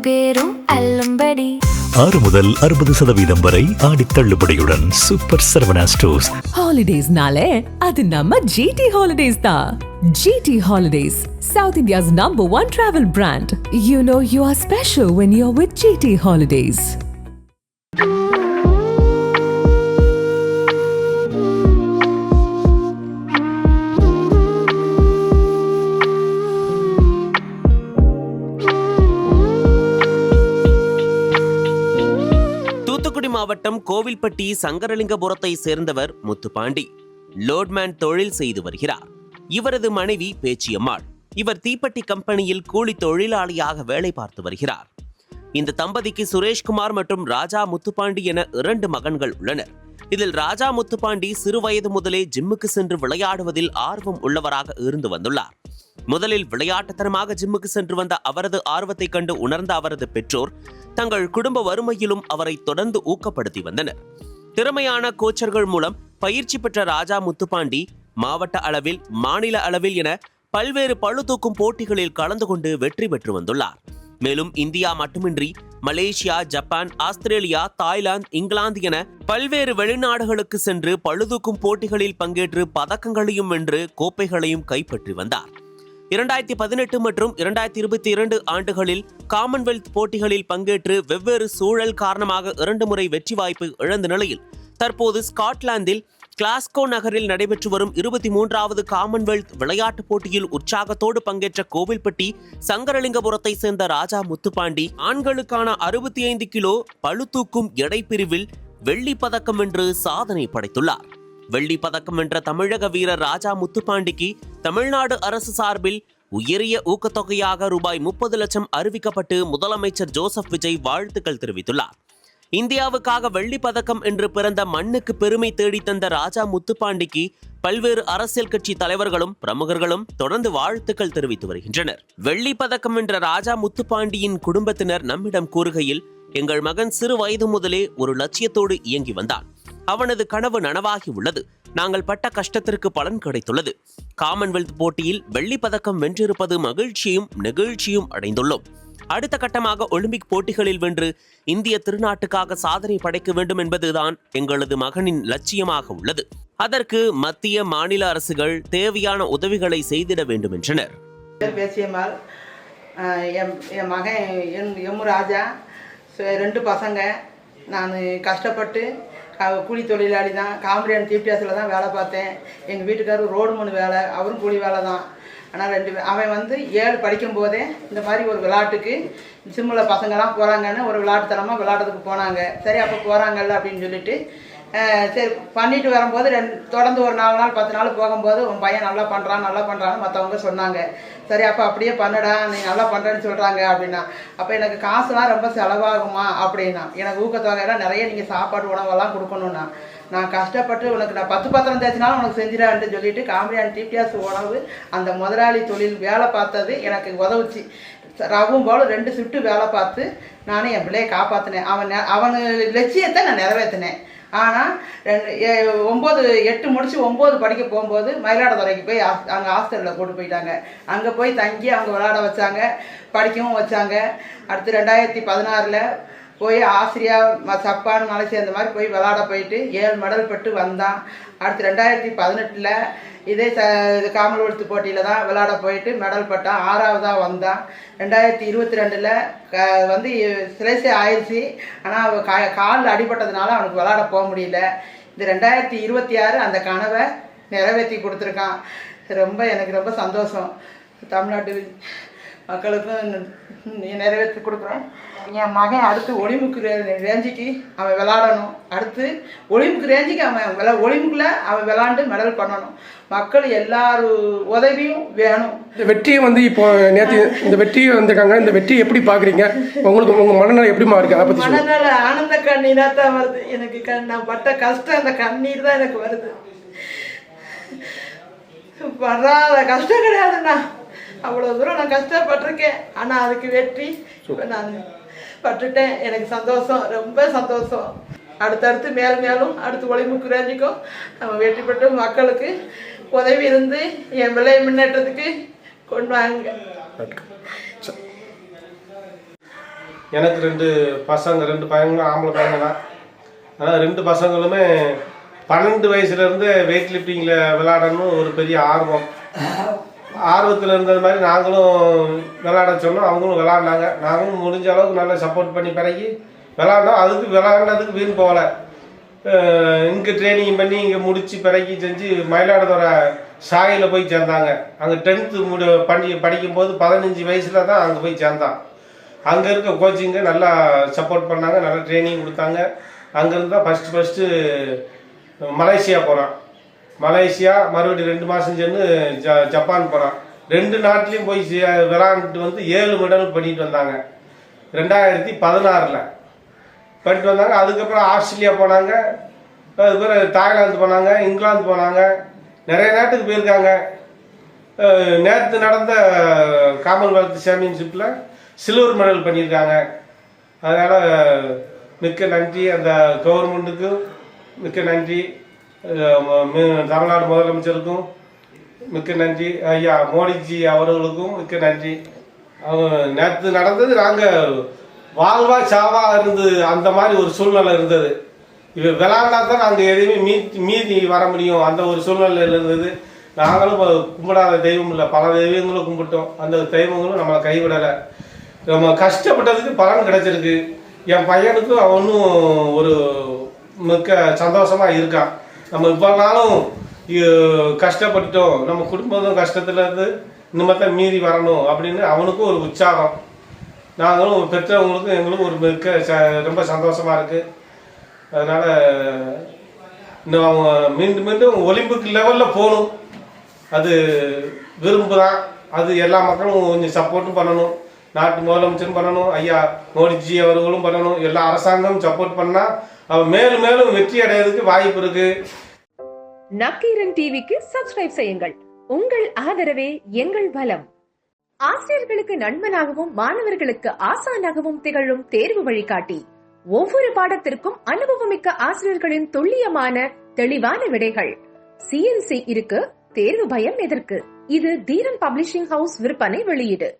பேரும் அல்லும்படி 6 முதல் 60% வரை ஆடி தள்ளுபடியுடன் சூப்பர் சரவணா ஸ்டோர்ஸ். ஹாலிடேஸ்னாலே அது நம்ம ஜிடி ஹாலிடேஸ் தான். GT holidays, South India's #1 travel brand. You know you are special when you're with GT Holidays. மாவட்டம் கோவில்பட்டி சங்கரலிங்கபுரத்தை சேர்ந்தவர் முத்துப்பாண்டி. லோட்மேன் தொழில் செய்து வருகிறார். இவரது மனைவி பேச்சியம்மாள். இவர் தீப்பெட்டி கம்பெனியில் கூலி தொழிலாளியாக வேலை பார்த்து வருகிறார். இந்த தம்பதிக்கு சுரேஷ்குமார் மற்றும் ராஜா முத்துப்பாண்டி என 2 மகன்கள் உள்ளனர். இதில் ராஜா முத்துப்பாண்டி சிறு வயது முதலே ஜிம்முக்கு சென்று விளையாடுவதில் ஆர்வம் உள்ளவராக இருந்து வந்துள்ளார். முதலில் விளையாட்டுத்தனமாக ஜிம்முக்கு சென்று வந்த அவரது ஆர்வத்தை கண்டு உணர்ந்த அவரது பெற்றோர் தங்கள் குடும்ப வறுமையிலும் அவரை தொடர்ந்து ஊக்கப்படுத்தி வந்தனர். திறமையான கோச்சர்கள் மூலம் பயிற்சி பெற்ற ராஜா முத்துப்பாண்டி மாவட்ட அளவில், மாநில அளவில் என பல்வேறு பளு தூக்கும் போட்டிகளில் கலந்து கொண்டு வெற்றி பெற்று வந்துள்ளார். மேலும் இந்தியா மட்டுமின்றி Malaysia, Japan, Australia, Thailand, England என பல்வேறு வெளிநாடுகளுக்கு சென்று பளுதூக்கும் போட்டிகளில் பங்கேற்று பதக்கங்களையும் வென்று கோப்பைகளையும் கைப்பற்றி வந்தார். 2018 மற்றும் 2022 ஆண்டுகளில் காமன்வெல்த் போட்டிகளில் பங்கேற்று வெவ்வேறு சூழல் காரணமாக 2 முறை வெற்றி வாய்ப்பு இழந்த நிலையில் தற்போது ஸ்காட்லாந்தில் கிளாஸ்கோ நகரில் நடைபெற்று வரும் 23வது காமன்வெல்த் விளையாட்டுப் போட்டியில் உற்சாகத்தோடு பங்கேற்ற கோவில்பட்டி சங்கரலிங்கபுரத்தை சேர்ந்த ராஜா முத்துப்பாண்டி ஆண்களுக்கான 65 கிலோ பளுதூக்கும் எடை பிரிவில் வெள்ளி பதக்கம் வென்று சாதனை படைத்துள்ளார். வெள்ளி பதக்கம் வென்ற தமிழக வீரர் ராஜா முத்துப்பாண்டிக்கு தமிழ்நாடு அரசு சார்பில் உயரிய ஊக்கத்தொகையாக ரூபாய் 30 லட்சம் அறிவிக்கப்பட்டு முதலமைச்சர் ஜோசப் விஜய் வாழ்த்துக்கள் தெரிவித்துள்ளார். இந்தியாவுக்காக வெள்ளி பதக்கம் என்று பிறந்த மண்ணுக்கு பெருமை தேடித்தந்த ராஜா முத்துப்பாண்டிக்கு பல்வேறு அரசியல் கட்சி தலைவர்களும் பிரமுகர்களும் தொடர்ந்து வாழ்த்துக்கள் தெரிவித்து வருகின்றனர். வெள்ளி பதக்கம் வென்ற ராஜா முத்துப்பாண்டியின் குடும்பத்தினர் நம்மிடம் கூறுகையில், எங்கள் மகன் சிறு வயது முதலே ஒரு லட்சியத்தோடு இயங்கி வந்தான். அவனது கனவு நனவாகி உள்ளது. நாங்கள் பட்ட கஷ்டத்திற்கு பலன் கிடைத்துள்ளது. காமன்வெல்த் போட்டியில் வெள்ளி பதக்கம் வென்றிருப்பது மகிழ்ச்சியும் நெகிழ்ச்சியும் அடைந்துள்ளோம். அடுத்த கட்டமாக ஒலிம்பிக் போட்டிகளில் வென்று இந்திய திருநாட்டுக்காக சாதனை படைக்க வேண்டும் என்பதுதான் எங்களது மகனின் லட்சியமாக உள்ளது. அதற்கு மத்திய, மாநில அரசுகள் தேவையான உதவிகளை செய்திட வேண்டும் என்றனர். என் மகன் எம் ராஜா, 2 பசங்க. நான் கஷ்டப்பட்டு கூலி தொழிலாளி தான். காமெடியன் டிபிஎஸ்ல தான் வேலை பார்த்தேன். எங்கள் வீட்டுக்காரர் ரோடு மண் வேலை, அவரும் கூலி வேலை தான். ஆனால் அவன் 7 படிக்கும் போதே இந்த மாதிரி ஒரு விளையாட்டுக்கு சிம்மில் பசங்கள்லாம் போகிறாங்கன்னு ஒரு விளையாட்டுத்தனமாக விளையாடுறதுக்கு போனாங்க. சரி, அப்போ போகிறாங்கல்ல அப்படின்னு சொல்லிட்டு சரி பண்ணிட்டு வரும்போது தொடர்ந்து ஒரு 4 நாள் 10 நாள் போகும்போது உன் பையன் நல்லா பண்ணுறான்னு மற்றவங்க சொன்னாங்க. சரி, அப்போ அப்படியே பண்ணடா, நீ நல்லா பண்ணுறேன்னு சொல்கிறாங்க அப்படின்னா. அப்போ எனக்கு காசுலாம் ரொம்ப செலவாகுமா அப்படின்னா, எனக்கு ஊக்கத்தொகையெல்லாம் நிறைய நீங்கள் சாப்பாடு உணவெல்லாம் கொடுக்கணுன்னா, நான் கஷ்டப்பட்டு உனக்கு நான் 10 பத்திரம் தேய்ச்சினாலும் உனக்கு செஞ்சிடான்ட்டு சொல்லிட்டு காமெடியான டிபிஎஸ் உணவு அந்த முதலாளி தொழில் வேலை பார்த்தது எனக்கு உதவுச்சு. ரவும் போல் 2 ஷிஃப்ட்டு வேலை பார்த்து நானும் என் பிள்ளையை காப்பாற்றினேன். அவனு லட்சியத்தை நான் நிறைவேற்றினேன். ஆனால் 8 முடிச்சு 9 படிக்க போகும்போது மயிலாடுதுறைக்கு போய் அங்கே ஹாஸ்டலில் கூட்டு போயிட்டாங்க. அங்கே போய் தங்கி அவங்க விளையாட வச்சாங்க, படிக்கவும் வச்சாங்க. அடுத்து 2016 போய் ஆஸ்திரியா, ஜப்பான், மலேசியா இந்த மாதிரி போய் விளையாட போயிட்டு 7 மெடல் பெற்று வந்தான். அடுத்து 2018 இதே காமன்வெல்த் போட்டியில் தான் விளையாட போயிட்டு மெடல் பெற்றான், 6வதாக வந்தான். 2022 சிலேசே ஆயிடுச்சு. ஆனால் காலில் அடிபட்டதுனால அவனுக்கு விளையாட போக முடியல. இந்த 2026 அந்த கனவை நிறைவேற்றி கொடுத்துருக்கான். எனக்கு ரொம்ப சந்தோஷம். தமிழ்நாட்டு மக்களுக்கும் நிறைவேற்றி கொடுக்குறோம். என் மகன் அடுத்து ஒலிம்பிக் ரேஞ்சுக்கு அவன் விளையாடணும். அடுத்து ஒலிம்பிக் ரேஞ்சுக்கு ஒலிம்பிக்கில் அவன் விளையாண்டு மெடல் பண்ணணும். மக்கள் எல்லாரும் உதவியும் வேணும். இந்த வெற்றியை இப்போ நேற்று இந்த வெற்றியை வந்திருக்காங்க. இந்த வெற்றியை எப்படி பார்க்குறீங்க? உங்களுக்கு உங்கள் மனநிலை எப்படிமா இருக்கு? அதை பற்றி மனநிலை ஆனந்த கண்ணீராக தான் வருது எனக்கு. நான் பட்ட கஷ்டம் அந்த கண்ணீர் தான் எனக்கு வருது. வராத கஷ்டம் கிடையாதுண்ணா. அவ்வளோ தூரம் நான் கஷ்டப்பட்டிருக்கேன். ஆனால் அதுக்கு வெற்றி இப்போ நான் பட்டுட்டேன். எனக்கு சந்தோஷம், ரொம்ப சந்தோஷம். அடுத்தடுத்து மேலும் அடுத்து ஒலிம்பிக் ரேஞ்சுக்கும் நம்ம வெற்றி பெற்று மக்களுக்கு உதவி இருந்து என் விலை முன்னேற்றத்துக்கு கொண்டு வாங்க. எனக்கு 2 பசங்க, 2 பையங்களும் ஆம்பளை பையங்க தான். ஆனால் 2 பசங்களுமே 12 வயசுலேருந்து வெயிட் லிஃப்டிங்கில் விளையாடணும் ஒரு பெரிய ஆர்வத்தில் இருந்தது மாதிரி நாங்களும் விளையாட சொன்னோம். அவங்களும் விளையாடினாங்க. நாங்களும் முடிஞ்ச அளவுக்கு நல்லா சப்போர்ட் பண்ணி பிறகு விளையாண்டோம். அதுக்கு விளையாடுனதுக்கு வீண் போகலை. இங்கே ட்ரைனிங் பண்ணி இங்கே முடித்து பிறகு செஞ்சு மயிலாடுதுறை சாகையில் போய் சேர்ந்தாங்க. அங்கே 10th படிக்கும்போது 15 வயசில் தான் அங்கே போய் சேர்ந்தான். அங்கே இருக்க கோச்சிங்க நல்லா சப்போர்ட் பண்ணாங்க, நல்லா ட்ரைனிங் கொடுத்தாங்க. அங்கேருந்து தான் ஃபஸ்ட்டு மலேசியா போகிறான். மலேசியா மறுபடியும் 2 மாதம் சென்று ஜப்பான் போகிறான். 2 நாட்டிலையும் போய் விளையாண்டுட்டு வந்து 7 மெடல் பண்ணிட்டு வந்தாங்க. 2016 பண்ணிட்டு வந்தாங்க. அதுக்கப்புறம் ஆஸ்திரேலியா போனாங்க, அதுக்கப்புறம் தாய்லாந்து போனாங்க, இங்கிலாந்து போனாங்க, நிறைய நாட்டுக்கு போயிருக்காங்க. நேற்று நடந்த காமன்வெல்த் சாம்பியன்ஷிப்பில் சில்வர் மெடல் பண்ணியிருக்காங்க. அதனால் மிக்க நன்றி அந்த கவர்மெண்ட்டுக்கும், மிக்க நன்றி தமிழ்நாடு முதலமைச்சருக்கும் மிக்க நன்றி, ஐயா மோடிஜி அவர்களுக்கும் மிக்க நன்றி. நேற்று நடந்தது நாங்கள் வாழ்வா சாவா இருந்து அந்த மாதிரி ஒரு சூழ்நிலை இருந்தது. இப்போ விளையாண்டா தான் நாங்கள் எதையுமே மீறி வர முடியும், அந்த ஒரு சூழ்நிலையில் இருந்தது. நாங்களும் கும்பிடாத தெய்வம் இல்லை, பல தெய்வங்களும் கும்பிட்டோம். அந்த தெய்வங்களும் நம்மளை கைவிடலை. நம்ம கஷ்டப்பட்டதுக்கு பலன் கிடைச்சிருக்கு. என் பையனுக்கும் அவனும் ஒரு மிக்க சந்தோஷமாக இருக்கான். நம்ம இவ்வளோ நாளும் கஷ்டப்பட்டுட்டோம், நம்ம குடும்பம் கஷ்டத்தில் இருந்து இனிமேல் மீறி வரணும் அப்படின்னு அவனுக்கும் ஒரு உற்சாகம். நாங்களும் பெற்றவங்களுக்கும் எங்களுக்கும் ஒரு மிக்க ரொம்ப சந்தோஷமாக இருக்குது. அதனால் இன்னும் அவங்க மீண்டும் ஒலிம்பிக் லெவலில் போகணும், அது விரும்பு தான். அது எல்லா மக்களும் கொஞ்சம் சப்போர்ட்டும் பண்ணணும், நாட்டு முதலமைச்சரும் பண்ணணும், ஐயா மோடிஜி அவர்களும் பண்ணணும், எல்லா அரசாங்கமும் சப்போர்ட் பண்ணால் அவன் மேலும் மேலும் வெற்றி அடையிறதுக்கு வாய்ப்பு இருக்கு. நக்கீரன் டிவிக்கு சப்ஸ்கிரைப் செய்யுங்கள். உங்கள் ஆதரவே எங்கள் பலம். ஆசிரியர்களுக்கு நண்பனாகவும் மாணவர்களுக்கு ஆசானாகவும் திகழும் தேர்வு வழிகாட்டி. ஒவ்வொரு பாடத்திற்கும் அனுபவமிக்க ஆசிரியர்களின் துல்லியமான தெளிவான விடைகள். CNC இருக்கு, தேர்வு பயம் எதற்கு? இது தீரன் பப்ளிஷிங் ஹவுஸ் விற்பனை வெளியீடு.